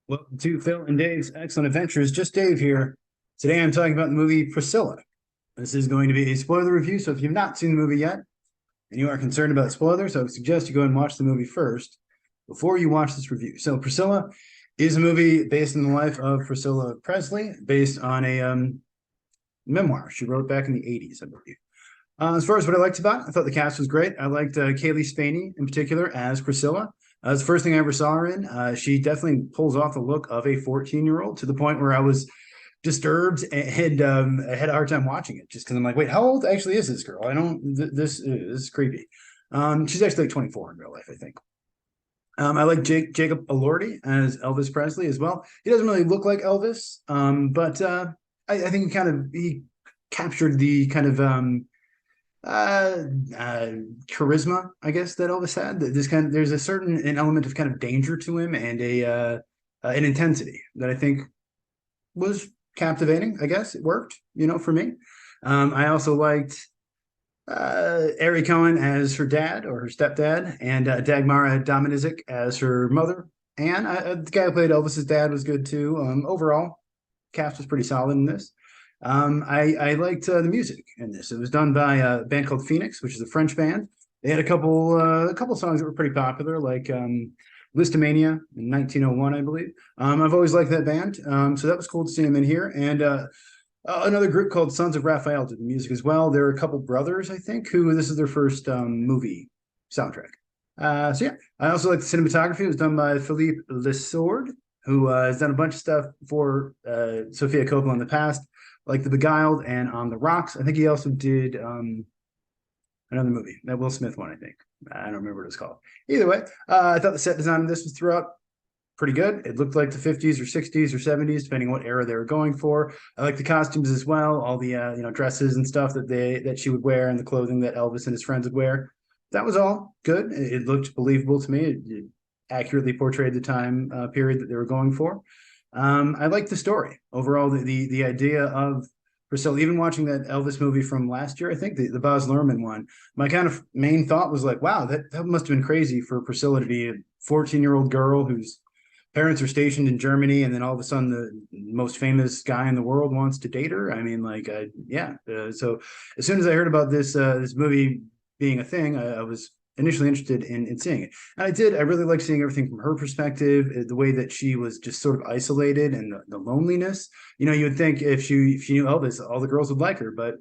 Welcome to Phil and Dave's Excellent Adventures. Just Dave here. Today I'm talking about the movie Priscilla. This is going to be a spoiler review, so if you've not seen the movie yet and you are concerned about spoilers, I would suggest you go and watch the movie first before you watch this review. So Priscilla is a movie based on the life of Priscilla Presley, based on a memoir she wrote back in the 80s, I believe. As far as what I liked about it, I thought the cast was great. I liked Cailee Spaeny in particular as Priscilla. It's the first thing I ever saw her in. She definitely pulls off the look of a 14-year-old to the point where I was disturbed and I had a hard time watching it just because I'm like, wait, how old actually is this girl? I don't. This is creepy. She's actually like 24 in real life, I think. I like Jacob Elordi as Elvis Presley as well. He doesn't really look like Elvis, but I think he captured the kind of charisma, I guess, that Elvis had. There's a certain an element of kind of danger to him and a an intensity that I think was captivating. I guess it worked, for me. I also liked Ari Cohen as her dad or her stepdad, and Dagmara Dominizik as her mother. And the guy who played Elvis's dad was good too. Overall, cast was pretty solid in this. I liked the music in this. It was done by a band called Phoenix, which is a French band. They had a couple songs that were pretty popular, like Listomania in 1901, I believe. I've always liked that band, so that was cool to see them in here. And another group called Sons of Raphael did the music as well. There are a couple brothers, I think, who this is their first movie soundtrack. So yeah, I also like the cinematography. It was done by Philippe Lesord, who has done a bunch of stuff for Sofia Coppola in the past, like The Beguiled and On the Rocks. I think he also did another movie, that Will Smith one, I think. I don't remember what it's called. Either way, I thought the set design of this was throughout pretty good. It looked like the 50s or 60s or 70s, depending what era they were going for. I like the costumes as well, all the dresses and stuff that she would wear and the clothing that Elvis and his friends would wear. That was all good. It looked believable to me. It accurately portrayed the time period that they were going for. I like the story overall. The idea of Priscilla, even watching that Elvis movie from last year, I think the Baz Luhrmann one, my kind of main thought was like, wow, that must have been crazy for Priscilla to be a 14-year-old girl whose parents are stationed in Germany, and then all of a sudden the most famous guy in the world wants to date her. I mean, like, yeah. So as soon as I heard about this movie being a thing, I was initially interested in seeing it. And I really liked seeing everything from her perspective, the way that she was just sort of isolated and the loneliness. You would think if she knew Elvis, all the girls would like her, but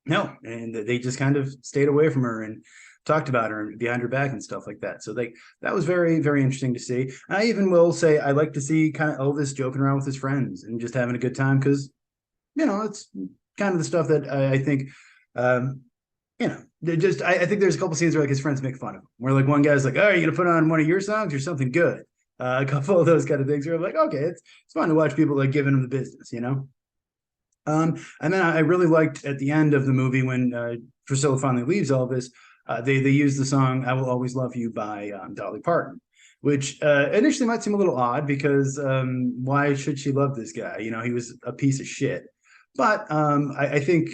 no, and they just kind of stayed away from her and talked about her and behind her back and stuff like that. So that was very, very interesting to see. And I even will say I like to see kind of Elvis joking around with his friends and just having a good time because, it's kind of the stuff that I think I think there's a couple scenes where like his friends make fun of him, where like one guy's like, "Oh, are you gonna put on one of your songs or something good?" A couple of those kind of things where I'm like, okay, it's fun to watch people like giving him the business. And then I really liked at the end of the movie when Priscilla finally leaves Elvis, they use the song "I Will Always Love You" by Dolly Parton, which initially might seem a little odd because why should she love this guy? He was a piece of shit. But I think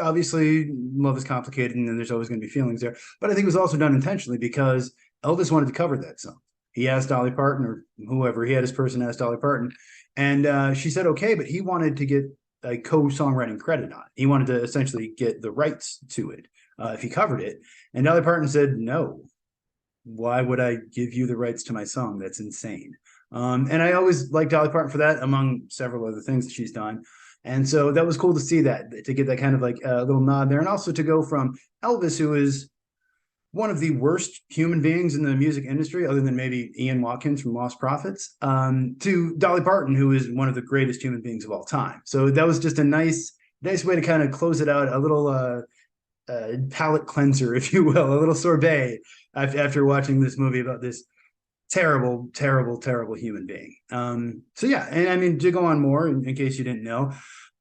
obviously love is complicated and there's always going to be feelings there, but I think it was also done intentionally because Elvis wanted to cover that song. He asked Dolly Parton or whoever, he had his person ask Dolly Parton, and she said okay, but he wanted to get a co-songwriting credit on it. He wanted to essentially get the rights to it if he covered it, and Dolly Parton said no. Why would I give you the rights to my song? That's insane. And I always like Dolly Parton for that, among several other things that she's done. And so that was cool to see that, to get that kind of like a little nod there. And also to go from Elvis, who is one of the worst human beings in the music industry, other than maybe Ian Watkins from Lost Prophets, to Dolly Parton, who is one of the greatest human beings of all time. So that was just a nice way to kind of close it out, a little palate cleanser, if you will, a little sorbet after watching this movie about this terrible, terrible, terrible human being. So yeah, and I mean, to go on more, in case you didn't know,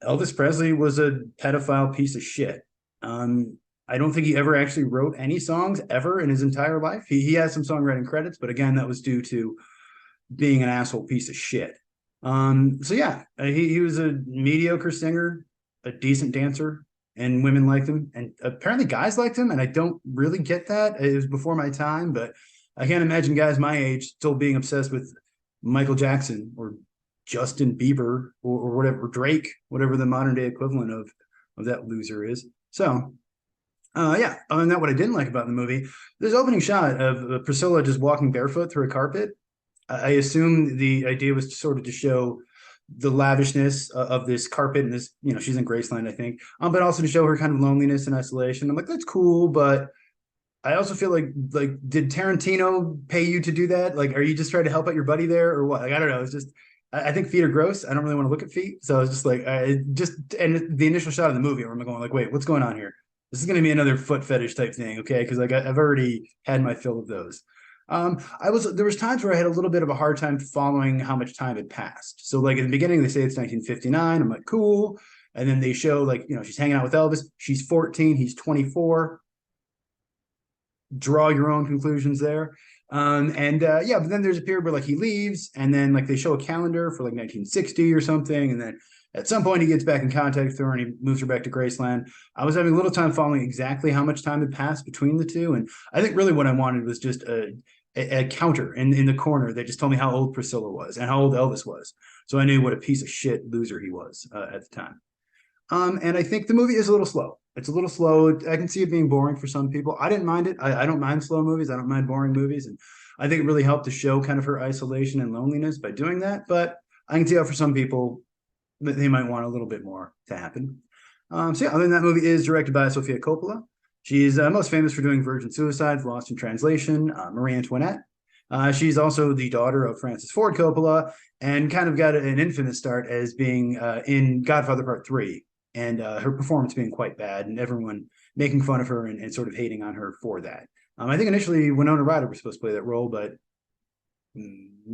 Elvis Presley was a pedophile piece of shit. I don't think he ever actually wrote any songs ever in his entire life. He has some songwriting credits, but again, that was due to being an asshole piece of shit. So yeah, he was a mediocre singer, a decent dancer, and women liked him, and apparently guys liked him, and I don't really get that. It was before my time, but I can't imagine guys my age still being obsessed with Michael Jackson or Justin Bieber or whatever, Drake, whatever the modern day equivalent of that loser is. So yeah, other than that, what I didn't like about the movie, this opening shot of Priscilla just walking barefoot through a carpet. I assume the idea was to sort of to show the lavishness of this carpet and this, she's in Graceland, I think, but also to show her kind of loneliness and isolation. I'm like, that's cool, but I also feel like did Tarantino pay you to do that? Like, are you just trying to help out your buddy there or what? Like, I don't know. It's just I think feet are gross. I don't really want to look at feet, so it's just like and the initial shot of the movie where I'm going like, wait, what's going on here? This is going to be another foot fetish type thing, okay? Because like I've already had my fill of those. There was times where I had a little bit of a hard time following how much time had passed. So like in the beginning, they say it's 1959. I'm like, cool. And then they show like, she's hanging out with Elvis. She's 14. He's 24. Draw your own conclusions there. Yeah, but then there's a period where like he leaves and then like they show a calendar for like 1960 or something. And then at some point he gets back in contact with her and he moves her back to Graceland. I was having a little time following exactly how much time had passed between the two. And I think really what I wanted was just a counter in the corner that just told me how old Priscilla was and how old Elvis was. So I knew what a piece of shit loser he was at the time. And I think the movie is a little slow. It's a little slow. I can see it being boring for some people. I didn't mind it. I don't mind slow movies. I don't mind boring movies. And I think it really helped to show kind of her isolation and loneliness by doing that. But I can see how for some people they might want a little bit more to happen. So yeah, other than that, movie is directed by Sofia Coppola. She's most famous for doing Virgin Suicides, Lost in Translation, Marie Antoinette. She's also the daughter of Francis Ford Coppola and kind of got an infamous start as being in Godfather Part 3 and her performance being quite bad and everyone making fun of her and sort of hating on her for that. I think initially Winona Ryder was supposed to play that role, but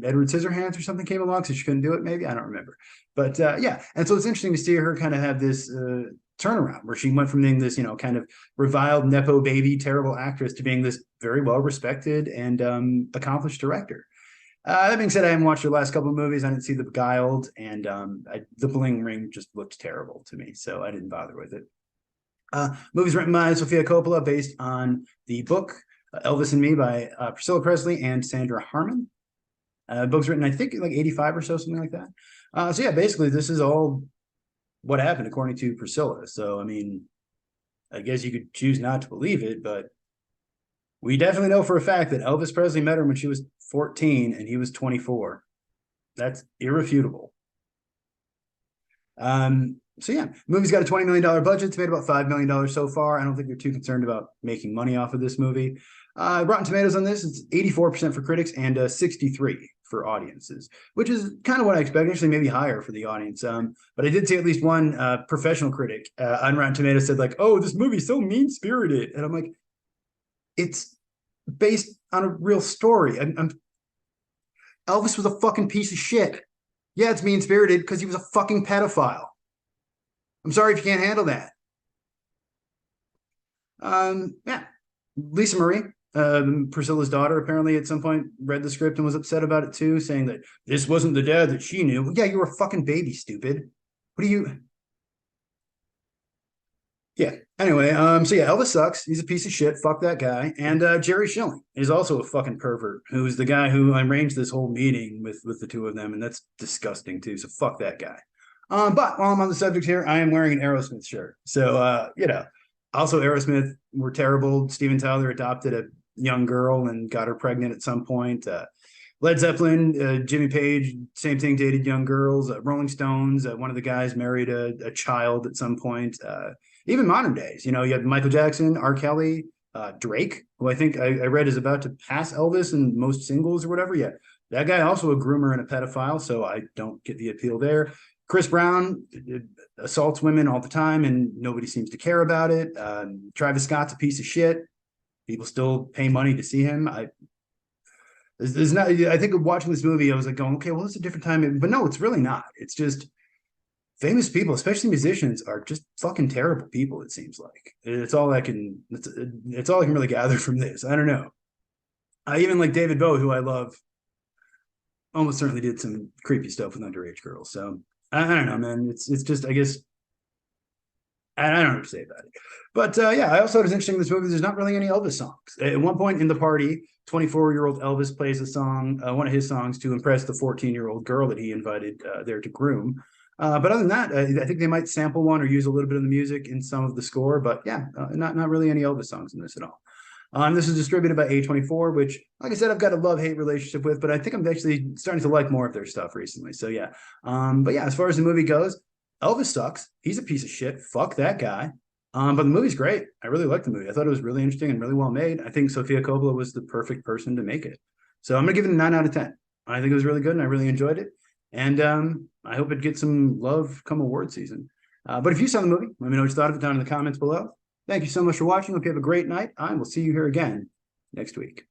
Edward Scissorhands or something came along, so she couldn't do it. Maybe I don't remember, but yeah. And so it's interesting to see her kind of have this turnaround where she went from being this, kind of reviled nepo baby, terrible actress to being this very well respected and accomplished director. That being said, I haven't watched her last couple of movies. I didn't see The Beguiled, and The Bling Ring just looked terrible to me, so I didn't bother with it. Movies written by Sofia Coppola, based on the book Elvis and Me by Priscilla Presley and Sandra Harmon. Book's written, I think, like 85 or so, something like that. So yeah, basically, this is all what happened according to Priscilla. So I mean, I guess you could choose not to believe it, but we definitely know for a fact that Elvis Presley met her when she was 14 and he was 24. That's irrefutable. So yeah, movie's got a $20 million budget. It's made about $5 million so far. I don't think they're too concerned about making money off of this movie. Rotten Tomatoes on this, it's 84% for critics and 63% for audiences, which is kind of what I expected, actually maybe higher for the audience. But I did see at least one professional critic on Rotten Tomatoes said like, oh, this movie's so mean-spirited. And I'm like, it's based on a real story. Elvis was a fucking piece of shit. Yeah, it's mean-spirited because he was a fucking pedophile. I'm sorry if you can't handle that. Yeah. Lisa Marie, Priscilla's daughter, apparently at some point read the script and was upset about it too, saying that this wasn't the dad that she knew. Well, yeah, you were a fucking baby, stupid. What do you... Yeah. Anyway, so yeah, Elvis sucks. He's a piece of shit. Fuck that guy. And Jerry Schilling is also a fucking pervert, who's the guy who arranged this whole meeting with the two of them, and that's disgusting too. So fuck that guy. But while I'm on the subject here, I am wearing an Aerosmith shirt. So also Aerosmith were terrible. Steven Tyler adopted a young girl and got her pregnant at some point. Led Zeppelin, Jimmy Page, same thing, dated young girls. Rolling Stones, one of the guys married a child at some point. Even modern days, you have Michael Jackson, R. Kelly, Drake, who I think I read is about to pass Elvis in most singles or whatever. Yeah, that guy also a groomer and a pedophile, so I don't get the appeal there. Chris Brown assaults women all the time, and nobody seems to care about it. Travis Scott's a piece of shit. People still pay money to see him. There's not. I think of watching this movie, I was like going, okay, well, it's a different time, but no, it's really not. It's just famous people, especially musicians, are just fucking terrible people. It seems like it's all I can. It's all I can really gather from this. I don't know. I even like David Bowie, who I love, almost certainly did some creepy stuff with underage girls. So I don't know, man. It's just, I guess And I don't know what to say about it. But yeah, I also thought it was interesting in this movie. There's not really any Elvis songs. At one point in the party, 24-year-old Elvis plays a song, one of his songs, to impress the 14-year-old girl that he invited there to groom. But other than that, I think they might sample one or use a little bit of the music in some of the score. But yeah, not really any Elvis songs in this at all. This is distributed by A24, which, like I said, I've got a love-hate relationship with, but I think I'm actually starting to like more of their stuff recently. So yeah. But yeah, as far as the movie goes, Elvis sucks. He's a piece of shit. Fuck that guy. But the movie's great. I really liked the movie. I thought it was really interesting and really well made. I think Sofia Coppola was the perfect person to make it. So I'm gonna give it a 9 out of 10. I think it was really good and I really enjoyed it. And I hope it gets some love come award season. But if you saw the movie, let me know what you thought of it down in the comments below. Thank you so much for watching. Hope you have a great night. I will see you here again next week.